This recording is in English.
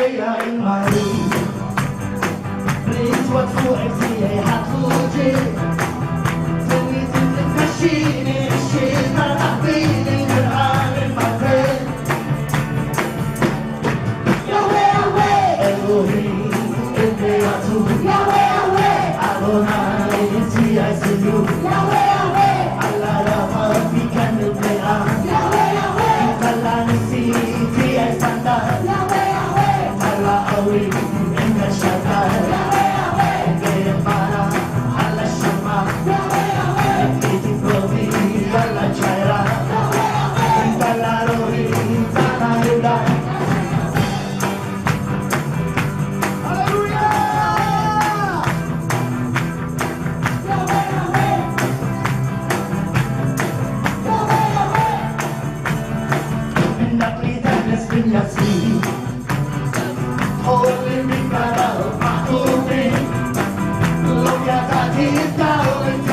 sejra il-mari Rizwat fuq tiegħi ħatfuġi Tinni tinkaxxini x-xilta taqbili nirqal il-magrib Elohim, il-Kreatur Adonai, tiegħi Sinjur Alla rafa fik hemm il-plejqan Alla nissi tiegħi standard Alla qawwi inna xaddar Kejjem bara alla xamma Kiti provi alla ċajra Alla rohi tana juda Holy, we got out of my home. Look at that, he's down.